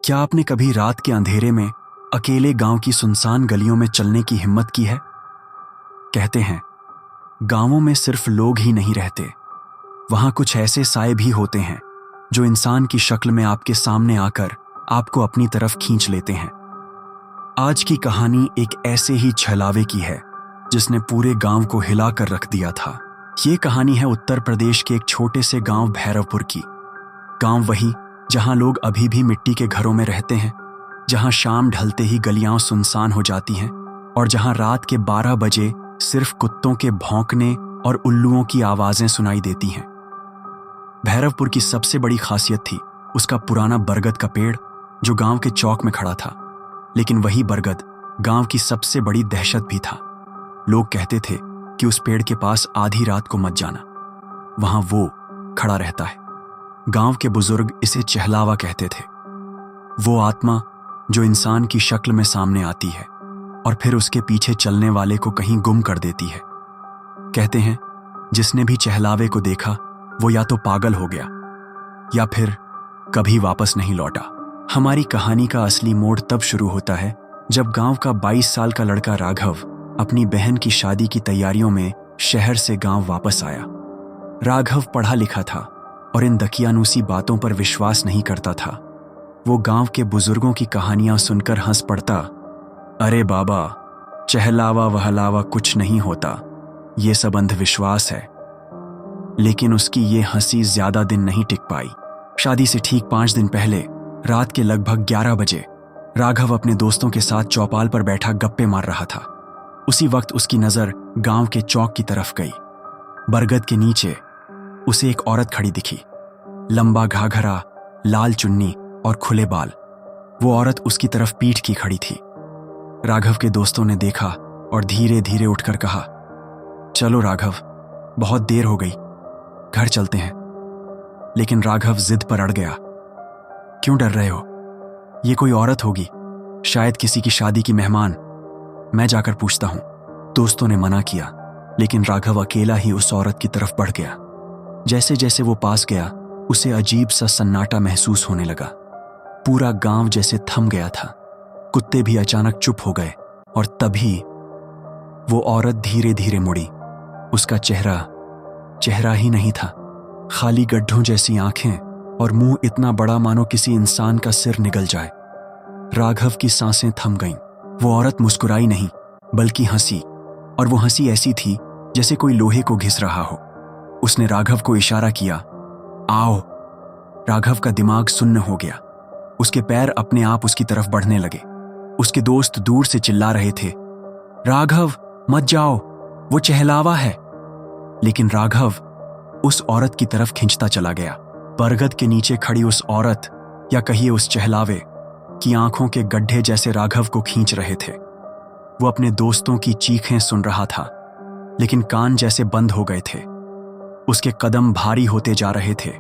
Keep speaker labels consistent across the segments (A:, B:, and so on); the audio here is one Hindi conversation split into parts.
A: क्या आपने कभी रात के अंधेरे में अकेले गांव की सुनसान गलियों में चलने की हिम्मत की है? कहते हैं गांवों में सिर्फ लोग ही नहीं रहते, वहां कुछ ऐसे साए भी होते हैं जो इंसान की शक्ल में आपके सामने आकर आपको अपनी तरफ खींच लेते हैं। आज की कहानी एक ऐसे ही छलावे की है जिसने पूरे गांव को हिला कर रख दिया था। ये कहानी है उत्तर प्रदेश के एक छोटे से गांव भैरवपुर की। गांव वही जहां लोग अभी भी मिट्टी के घरों में रहते हैं, जहां शाम ढलते ही गलियां सुनसान हो जाती हैं और जहां रात के 12 बजे सिर्फ कुत्तों के भौंकने और उल्लुओं की आवाजें सुनाई देती हैं। भैरवपुर की सबसे बड़ी खासियत थी उसका पुराना बरगद का पेड़ जो गांव के चौक में खड़ा था। लेकिन वही बरगद गांव की सबसे बड़ी दहशत भी था। लोग कहते थे कि उस पेड़ के पास आधी रात को मत जाना, वहां वो खड़ा रहता है। गांव के बुजुर्ग इसे चहलावा कहते थे, वो आत्मा जो इंसान की शक्ल में सामने आती है और फिर उसके पीछे चलने वाले को कहीं गुम कर देती है। कहते हैं जिसने भी चहलावे को देखा वो या तो पागल हो गया या फिर कभी वापस नहीं लौटा। हमारी कहानी का असली मोड़ तब शुरू होता है जब गांव का 22 साल का लड़का राघव अपनी बहन की शादी की तैयारियों में शहर से गांव वापस आया। राघव पढ़ा लिखा था और इन दकियानूसी बातों पर विश्वास नहीं करता था। वो गांव के बुजुर्गों की कहानियां सुनकर हंस पड़ता, अरे बाबा, चहलावा वहलावा कुछ नहीं होता, ये सब अंधविश्वास है। लेकिन उसकी ये हंसी ज्यादा दिन नहीं टिक पाई। शादी से ठीक 5 दिन पहले रात के लगभग 11 बजे राघव अपने दोस्तों के साथ चौपाल पर बैठा गप्पे मार रहा था। उसी वक्त उसकी नजर गांव के चौक की तरफ गई। बरगद के नीचे उसे एक औरत खड़ी दिखी, लंबा घाघरा, लाल चुन्नी और खुले बाल। वो औरत उसकी तरफ पीठ की खड़ी थी। राघव के दोस्तों ने देखा और धीरे धीरे उठकर कहा, चलो राघव, बहुत देर हो गई, घर चलते हैं। लेकिन राघव जिद पर अड़ गया। क्यों डर रहे हो? ये कोई औरत होगी, शायद किसी की शादी की मेहमान, मैं जाकर पूछता हूं। दोस्तों ने मना किया, लेकिन राघव अकेला ही उस औरत की तरफ बढ़ गया। जैसे जैसे वो पास गया उसे अजीब सा सन्नाटा महसूस होने लगा। पूरा गांव जैसे थम गया था। कुत्ते भी अचानक चुप हो गए और तभी वो औरत धीरे धीरे मुड़ी। उसका चेहरा ही नहीं था, खाली गड्ढों जैसी आंखें और मुंह इतना बड़ा मानो किसी इंसान का सिर निगल जाए। राघव की सांसें थम गईं। वो औरत मुस्कुराई नहीं बल्कि हंसी, और वो हंसी ऐसी थी जैसे कोई लोहे को घिस रहा हो। उसने राघव को इशारा किया, आओ। राघव का दिमाग सुन्न हो गया। उसके पैर अपने आप उसकी तरफ बढ़ने लगे। उसके दोस्त दूर से चिल्ला रहे थे, राघव मत जाओ, वो चहलावा है। लेकिन राघव उस औरत की तरफ खिंचता चला गया। बरगद के नीचे खड़ी उस औरत, या कहिए उस चहलावे की आंखों के गड्ढे जैसे राघव को खींच रहे थे। वो अपने दोस्तों की चीखें सुन रहा था, लेकिन कान जैसे बंद हो गए थे। उसके कदम भारी होते जा रहे थे,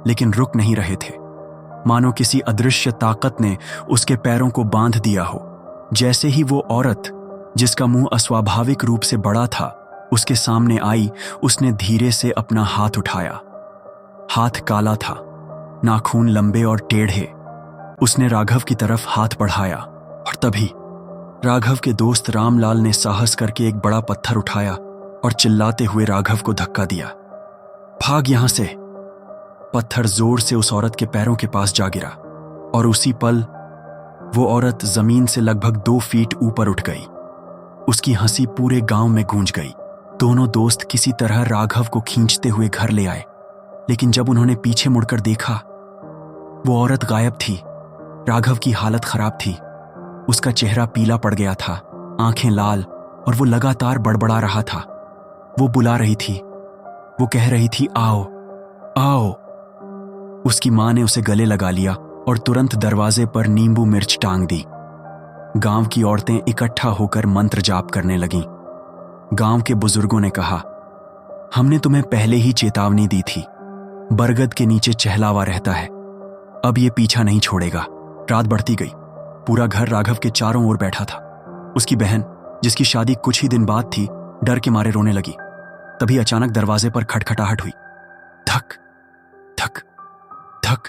A: लेकिन रुक नहीं रहे थे, मानो किसी अदृश्य ताकत ने उसके पैरों को बांध दिया हो। जैसे ही वो औरत, जिसका मुंह अस्वाभाविक रूप से बड़ा था, उसके सामने आई, उसने धीरे से अपना हाथ उठाया। हाथ काला था, नाखून लंबे और टेढ़े। उसने राघव की तरफ हाथ बढ़ाया और तभी राघव के दोस्त रामलाल ने साहस करके एक बड़ा पत्थर उठाया और चिल्लाते हुए राघव को धक्का दिया, भाग यहां से। पत्थर जोर से उस औरत के पैरों के पास जा गिरा और उसी पल वो औरत जमीन से लगभग 2 फीट ऊपर उठ गई। उसकी हंसी पूरे गांव में गूंज गई। दोनों दोस्त किसी तरह राघव को खींचते हुए घर ले आए, लेकिन जब उन्होंने पीछे मुड़कर देखा, वो औरत गायब थी। राघव की हालत खराब थी। उसका चेहरा पीला पड़ गया था, आंखें लाल, और वो लगातार बड़बड़ा रहा था। वो बुला रही थी, वो कह रही थी, आओ आओ। उसकी मां ने उसे गले लगा लिया और तुरंत दरवाजे पर नींबू मिर्च टांग दी। गांव की औरतें इकट्ठा होकर मंत्र जाप करने लगीं। गांव के बुजुर्गों ने कहा, हमने तुम्हें पहले ही चेतावनी दी थी, बरगद के नीचे चहलावा रहता है, अब ये पीछा नहीं छोड़ेगा। रात बढ़ती गई। पूरा घर राघव के चारों ओर बैठा था। उसकी बहन, जिसकी शादी कुछ ही दिन बाद थी, डर के मारे रोने लगी। तभी अचानक दरवाजे पर खटखटाहट हुई। धक धक धक।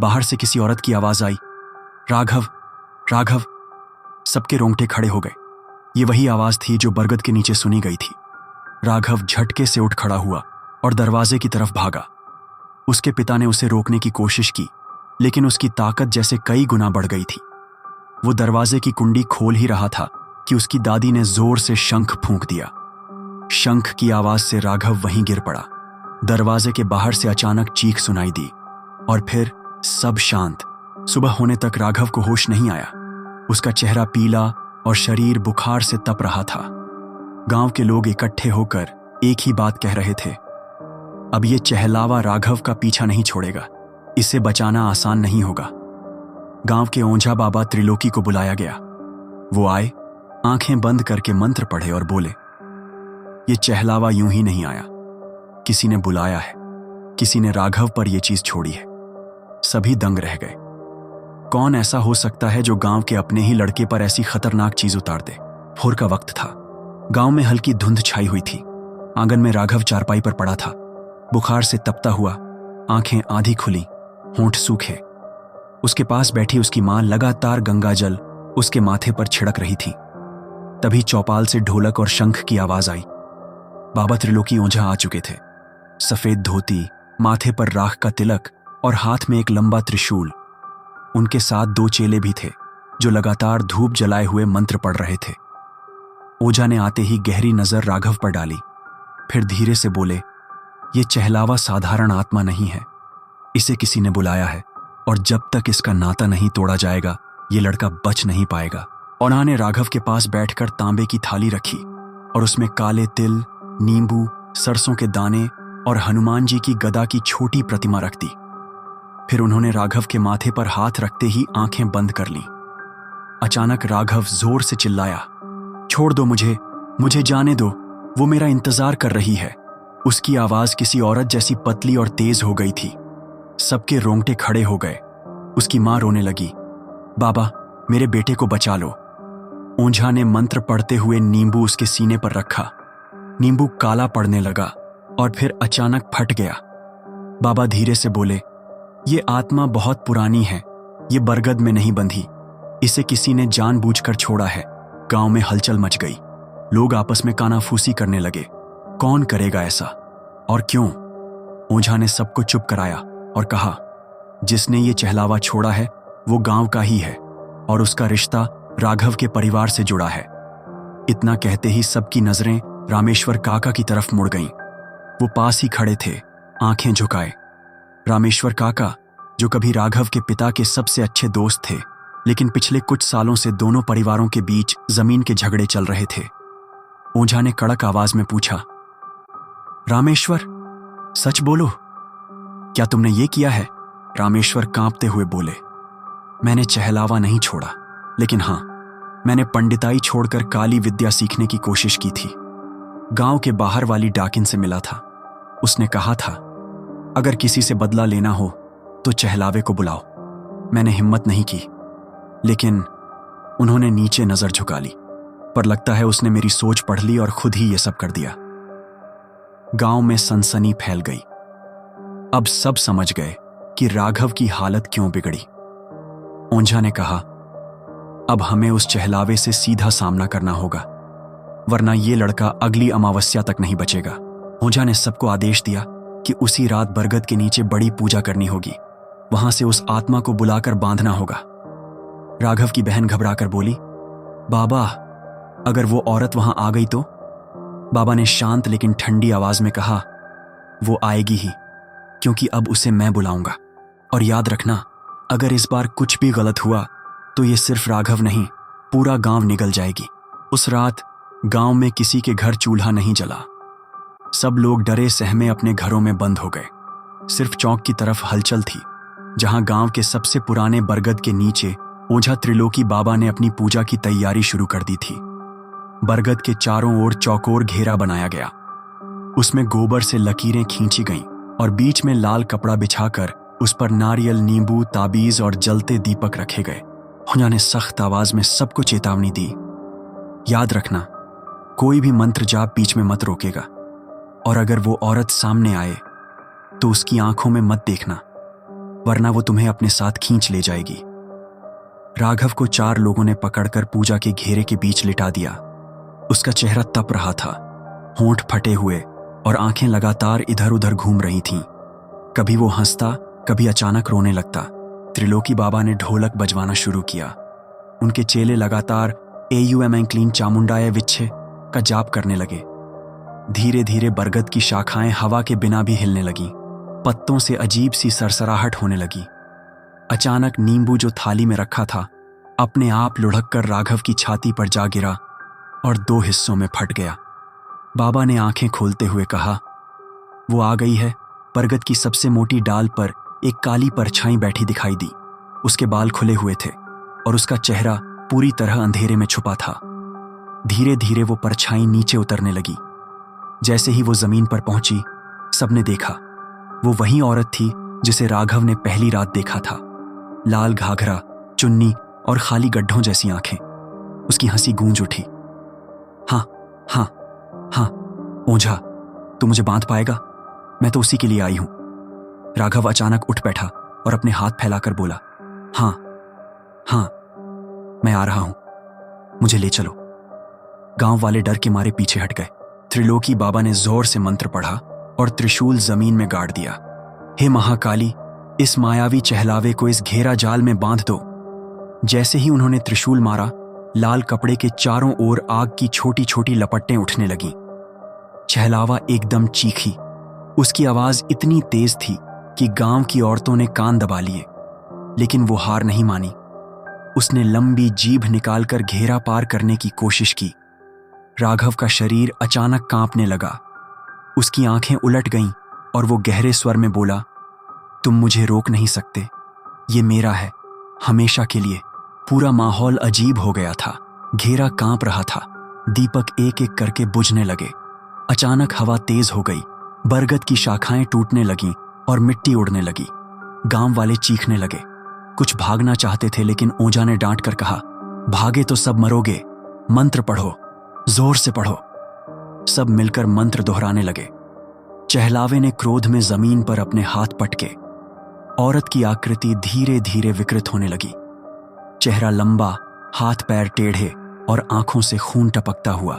A: बाहर से किसी औरत की आवाज आई, राघव, राघव। सबके रोंगटे खड़े हो गए। ये वही आवाज थी जो बरगद के नीचे सुनी गई थी। राघव झटके से उठ खड़ा हुआ और दरवाजे की तरफ भागा। उसके पिता ने उसे रोकने की कोशिश की, लेकिन उसकी ताकत जैसे कई गुना बढ़ गई थी। वो दरवाजे की कुंडी खोल ही रहा था कि उसकी दादी ने जोर से शंख फूंक दिया। शंख की आवाज से राघव वहीं गिर पड़ा। दरवाजे के बाहर से अचानक चीख सुनाई दी और फिर सब शांत। सुबह होने तक राघव को होश नहीं आया। उसका चेहरा पीला और शरीर बुखार से तप रहा था। गांव के लोग इकट्ठे होकर एक ही बात कह रहे थे, अब ये चहलावा राघव का पीछा नहीं छोड़ेगा, इसे बचाना आसान नहीं होगा। गांव के ओंझा बाबा त्रिलोकी को बुलाया गया। वो आए, आंखें बंद करके मंत्र पढ़े और बोले, ये चहलावा यूं ही नहीं आया, किसी ने बुलाया है, किसी ने राघव पर यह चीज छोड़ी है। सभी दंग रह गए। कौन ऐसा हो सकता है जो गांव के अपने ही लड़के पर ऐसी खतरनाक चीज उतार दे। भोर का वक्त था। गांव में हल्की धुंध छाई हुई थी। आंगन में राघव चारपाई पर पड़ा था, बुखार से तपता हुआ, आंखें आधी खुली, होंठ सूखे। उसके पास बैठी उसकी मां लगातार गंगाजल उसके माथे पर छिड़क रही थी। तभी चौपाल से ढोलक और शंख की आवाज आई। बाबा त्रिलोकी ओझा आ चुके थे। सफेद धोती, माथे पर राख का तिलक और हाथ में एक लंबा त्रिशूल। उनके साथ 2 चेले भी थे जो लगातार धूप जलाए हुए मंत्र पढ़ रहे थे। ओझा ने आते ही गहरी नजर राघव पर डाली, फिर धीरे से बोले, ये चहलावा साधारण आत्मा नहीं है, इसे किसी ने बुलाया है और जब तक इसका नाता नहीं तोड़ा जाएगा ये लड़का बच नहीं पाएगा। उन्होंने राघव के पास बैठकर तांबे की थाली रखी और उसमें काले तिल, नींबू, सरसों के दाने और हनुमान जी की गदा की छोटी प्रतिमा रख दी। फिर उन्होंने राघव के माथे पर हाथ रखते ही आंखें बंद कर लीं। अचानक राघव जोर से चिल्लाया, छोड़ दो मुझे, मुझे जाने दो, वो मेरा इंतजार कर रही है। उसकी आवाज किसी औरत जैसी पतली और तेज हो गई थी। सबके रोंगटे खड़े हो गए। उसकी मां रोने लगी, बाबा मेरे बेटे को बचा लो। ओझा ने मंत्र पढ़ते हुए नींबू उसके सीने पर रखा। नींबू काला पड़ने लगा और फिर अचानक फट गया। बाबा धीरे से बोले, ये आत्मा बहुत पुरानी है, ये बरगद में नहीं बंधी, इसे किसी ने जानबूझकर छोड़ा है। गांव में हलचल मच गई। लोग आपस में कानाफूसी करने लगे, कौन करेगा ऐसा और क्यों? ओझा ने सबको चुप कराया और कहा, जिसने ये चहलावा छोड़ा है वो गांव का ही है और उसका रिश्ता राघव के परिवार से जुड़ा है। इतना कहते ही सबकी नजरें रामेश्वर काका की तरफ मुड़ गईं। वो पास ही खड़े थे, आंखें झुकाए। रामेश्वर काका, जो कभी राघव के पिता के सबसे अच्छे दोस्त थे, लेकिन पिछले कुछ सालों से दोनों परिवारों के बीच जमीन के झगड़े चल रहे थे। ओझा ने कड़क आवाज में पूछा, रामेश्वर सच बोलो, क्या तुमने ये किया है? रामेश्वर कांपते हुए बोले, मैंने चहलावा नहीं छोड़ा, लेकिन हां, मैंने पंडिताई छोड़कर काली विद्या सीखने की कोशिश की थी। गांव के बाहर वाली डाकिन से मिला था। उसने कहा था, अगर किसी से बदला लेना हो तो चहलावे को बुलाओ। मैंने हिम्मत नहीं की, लेकिन उन्होंने नीचे नजर झुका ली, पर लगता है उसने मेरी सोच पढ़ ली और खुद ही ये सब कर दिया। गांव में सनसनी फैल गई। अब सब समझ गए कि राघव की हालत क्यों बिगड़ी। ओझा ने कहा, अब हमें उस चहलावे से सीधा सामना करना होगा, वरना ये लड़का अगली अमावस्या तक नहीं बचेगा। ओझा ने सबको आदेश दिया कि उसी रात बरगद के नीचे बड़ी पूजा करनी होगी। वहां से उस आत्मा को बुलाकर बांधना होगा। राघव की बहन घबराकर बोली, बाबा अगर वो औरत वहां आ गई तो? बाबा ने शांत लेकिन ठंडी आवाज में कहा, वो आएगी ही, क्योंकि अब उसे मैं बुलाऊंगा। और याद रखना, अगर इस बार कुछ भी गलत हुआ तो ये सिर्फ राघव नहीं, पूरा गांव निगल जाएगी। उस रात गांव में किसी के घर चूल्हा नहीं जला। सब लोग डरे सहमे अपने घरों में बंद हो गए। सिर्फ चौक की तरफ हलचल थी, जहां गांव के सबसे पुराने बरगद के नीचे ओझा त्रिलोकी बाबा ने अपनी पूजा की तैयारी शुरू कर दी थी। बरगद के चारों ओर चौकोर घेरा बनाया गया। उसमें गोबर से लकीरें खींची गईं और बीच में लाल कपड़ा बिछाकर उस पर नारियल, नींबू, ताबीज और जलते दीपक रखे गए। ओझा ने सख्त आवाज में सबको चेतावनी दी, याद रखना, कोई भी मंत्र जाप बीच में मत रोकेगा, और अगर वो औरत सामने आए तो उसकी आंखों में मत देखना, वरना वो तुम्हें अपने साथ खींच ले जाएगी। राघव को 4 लोगों ने पकड़कर पूजा के घेरे के बीच लिटा दिया। उसका चेहरा तप रहा था, होंठ फटे हुए और आंखें लगातार इधर उधर घूम रही थीं। कभी वो हंसता, कभी अचानक रोने लगता। त्रिलोकी बाबा ने ढोलक बजवाना शुरू किया। उनके चेले लगातार एयूएम क्लीन चामुंडाय विच्छे का जाप करने लगे। धीरे धीरे बरगद की शाखाएं हवा के बिना भी हिलने लगीं। पत्तों से अजीब सी सरसराहट होने लगी। अचानक नींबू जो थाली में रखा था अपने आप लुढ़क कर राघव की छाती पर जा गिरा और 2 हिस्सों में फट गया। बाबा ने आंखें खोलते हुए कहा, वो आ गई है। बरगद की सबसे मोटी डाल पर एक काली परछाई बैठी दिखाई दी। उसके बाल खुले हुए थे और उसका चेहरा पूरी तरह अंधेरे में छुपा था। धीरे धीरे वो परछाई नीचे उतरने लगी। जैसे ही वो जमीन पर पहुंची, सबने देखा वो वही औरत थी जिसे राघव ने पहली रात देखा था। लाल घाघरा, चुन्नी और खाली गड्ढों जैसी आंखें। उसकी हंसी गूंज उठी। हाँ हाँ हाँ ओझा, तू मुझे बांध पाएगा? मैं तो उसी के लिए आई हूं। राघव अचानक उठ बैठा और अपने हाथ फैलाकर बोला, हाँ हाँ मैं आ रहा हूं, मुझे ले चलो। गांव वाले डर के मारे पीछे हट गए। त्रिलोकी बाबा ने जोर से मंत्र पढ़ा और त्रिशूल जमीन में गाड़ दिया। हे महाकाली, इस मायावी चहलावे को इस घेरा जाल में बांध दो। जैसे ही उन्होंने त्रिशूल मारा, लाल कपड़े के चारों ओर आग की छोटी छोटी लपटें उठने लगीं। चहलावा एकदम चीखी। उसकी आवाज इतनी तेज थी कि गांव की औरतों ने कान दबा लिए, लेकिन वो हार नहीं मानी। उसने लंबी जीभ निकालकर घेरा पार करने की कोशिश की। राघव का शरीर अचानक कांपने लगा। उसकी आंखें उलट गईं और वो गहरे स्वर में बोला, तुम मुझे रोक नहीं सकते, ये मेरा है, हमेशा के लिए। पूरा माहौल अजीब हो गया था। घेरा कांप रहा था। दीपक एक एक करके बुझने लगे। अचानक हवा तेज हो गई। बरगद की शाखाएं टूटने लगीं और मिट्टी उड़ने लगी। गांव वाले चीखने लगे। कुछ भागना चाहते थे, लेकिन ओझा ने डांट कर कहा, भागे तो सब मरोगे, मंत्र पढ़ो, जोर से पढ़ो। सब मिलकर मंत्र दोहराने लगे। चहलावे ने क्रोध में जमीन पर अपने हाथ पटके। औरत की आकृति धीरे धीरे विकृत होने लगी। चेहरा लंबा, हाथ पैर टेढ़े और आंखों से खून टपकता हुआ।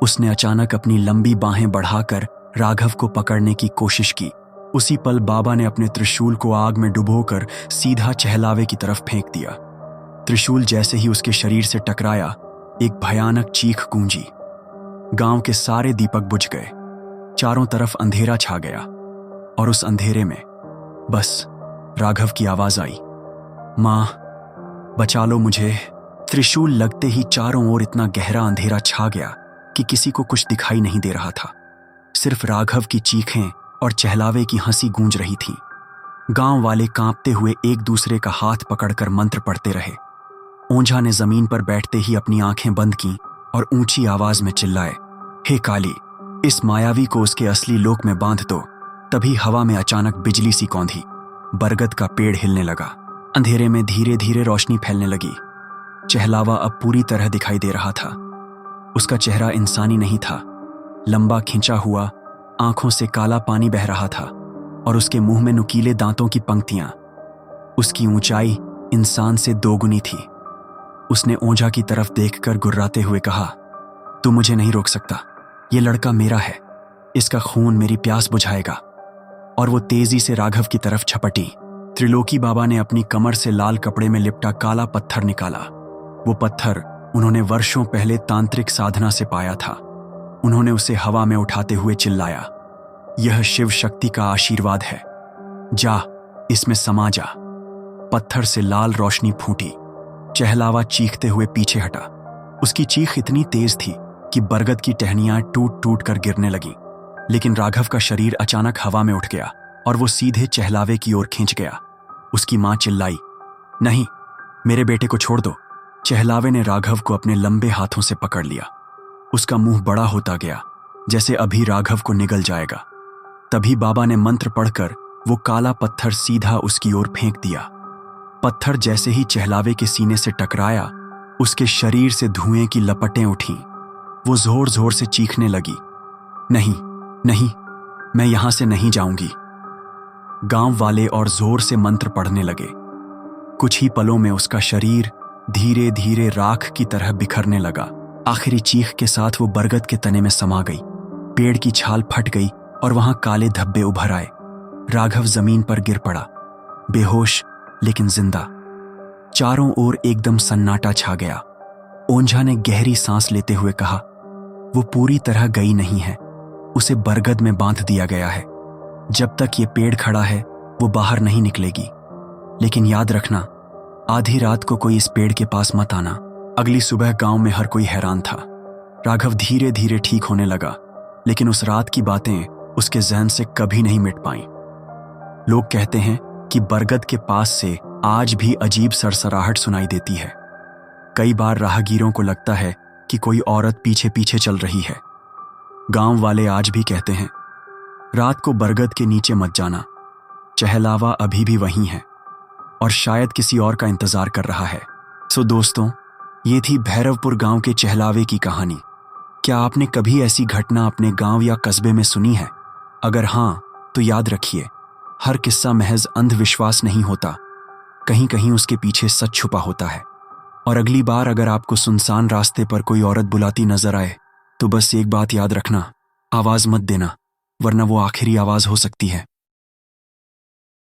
A: उसने अचानक अपनी लंबी बाहें बढ़ाकर राघव को पकड़ने की कोशिश की। उसी पल बाबा ने अपने त्रिशूल को आग में डुबोकर सीधा चहलावे की तरफ फेंक दिया। त्रिशूल जैसे ही उसके शरीर से टकराया, एक भयानक चीख गूंजी। गांव के सारे दीपक बुझ गए। चारों तरफ अंधेरा छा गया और उस अंधेरे में बस राघव की आवाज आई, मां बचा लो मुझे। त्रिशूल लगते ही चारों ओर इतना गहरा अंधेरा छा गया कि किसी को कुछ दिखाई नहीं दे रहा था। सिर्फ राघव की चीखें और चहलावे की हंसी गूंज रही थी। गांव वाले कांपते हुए एक दूसरे का हाथ पकड़कर मंत्र पढ़ते रहे। ओझा ने जमीन पर बैठते ही अपनी आंखें बंद की और ऊंची आवाज में चिल्लाए, हे काली, इस मायावी को उसके असली लोक में बांध दो। तभी हवा में अचानक बिजली सी कौंधी। बरगद का पेड़ हिलने लगा। अंधेरे में धीरे धीरे रोशनी फैलने लगी। चहलावा अब पूरी तरह दिखाई दे रहा था। उसका चेहरा इंसानी नहीं था। लंबा खिंचा हुआ, आंखों से काला पानी बह रहा था और उसके मुंह में नुकीले दांतों की पंक्तियां। उसकी ऊंचाई इंसान से 2 गुनी थी। उसने ओझा की तरफ देखकर गुर्राते हुए कहा, तू मुझे नहीं रोक सकता, ये लड़का मेरा है, इसका खून मेरी प्यास बुझाएगा। और वो तेजी से राघव की तरफ झपटी। त्रिलोकी बाबा ने अपनी कमर से लाल कपड़े में लिपटा काला पत्थर निकाला। वो पत्थर उन्होंने वर्षों पहले तांत्रिक साधना से पाया था। उन्होंने उसे हवा में उठाते हुए चिल्लाया, यह शिव शक्ति का आशीर्वाद है, जा इसमें समा जा। पत्थर से लाल रोशनी फूटी। चहलावा चीखते हुए पीछे हटा। उसकी चीख इतनी तेज थी कि बरगद की टहनियां टूट टूट कर गिरने लगी। लेकिन राघव का शरीर अचानक हवा में उठ गया और वो सीधे चहलावे की ओर खींच गया। उसकी मां चिल्लाई, नहीं, मेरे बेटे को छोड़ दो। चहलावे ने राघव को अपने लंबे हाथों से पकड़ लिया। उसका मुंह बड़ा होता गया, जैसे अभी राघव को निगल जाएगा। तभी बाबा ने मंत्र पढ़कर वो काला पत्थर सीधा उसकी ओर फेंक दिया। पत्थर जैसे ही चहलावे के सीने से टकराया, उसके शरीर से धुएं की लपटें उठीं। वो जोर जोर से चीखने लगी, नहीं नहीं, मैं यहां से नहीं जाऊंगी। गांव वाले और जोर से मंत्र पढ़ने लगे। कुछ ही पलों में उसका शरीर धीरे धीरे राख की तरह बिखरने लगा। आखिरी चीख के साथ वो बरगद के तने में समा गई। पेड़ की छाल फट गई और वहां काले धब्बे उभर आए। राघव जमीन पर गिर पड़ा, बेहोश लेकिन जिंदा। चारों ओर एकदम सन्नाटा छा गया। ओंझा ने गहरी सांस लेते हुए कहा, वो पूरी तरह गई नहीं है, उसे बरगद में बांध दिया गया है। जब तक ये पेड़ खड़ा है वो बाहर नहीं निकलेगी। लेकिन याद रखना, आधी रात को कोई इस पेड़ के पास मत आना। अगली सुबह गांव में हर कोई हैरान था। राघव धीरे धीरे ठीक होने लगा, लेकिन उस रात की बातें उसके जहन से कभी नहीं मिट पाईं। लोग कहते हैं कि बरगद के पास से आज भी अजीब सरसराहट सुनाई देती है। कई बार राहगीरों को लगता है कि कोई औरत पीछे पीछे चल रही है। गांव वाले आज भी कहते हैं, रात को बरगद के नीचे मत जाना, चहलावा अभी भी वहीं है और शायद किसी और का इंतजार कर रहा है। सो दोस्तों, ये थी भैरवपुर गांव के चहलावे की कहानी। क्या आपने कभी ऐसी घटना अपने गांव या कस्बे में सुनी है? अगर हाँ, तो याद रखिए, हर किस्सा महज अंधविश्वास नहीं होता, कहीं कहीं उसके पीछे सच छुपा होता है। और अगली बार अगर आपको सुनसान रास्ते पर कोई औरत बुलाती नजर आए, तो बस एक बात याद रखना, आवाज मत देना, वरना वो आखिरी आवाज हो सकती है।